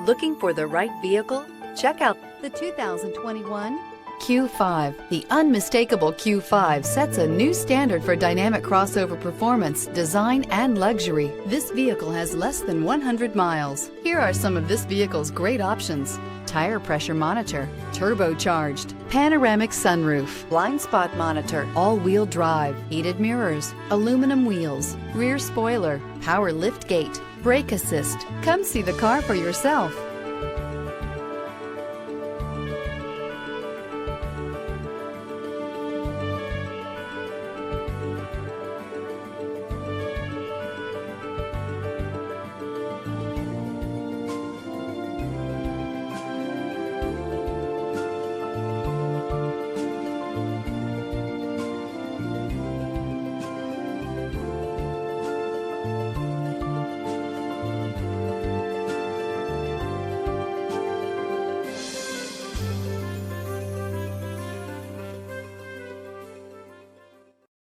Looking for the right vehicle? Check out the 2021 Q5. The unmistakable Q5 sets a new standard for dynamic crossover performance, design, and luxury. This vehicle has less than 100 miles. Here are some of this vehicle's great options: tire pressure monitor, turbocharged, panoramic sunroof, blind spot monitor, all-wheel drive, heated mirrors, aluminum wheels, rear spoiler, power lift gate, brake assist. Come see the car for yourself.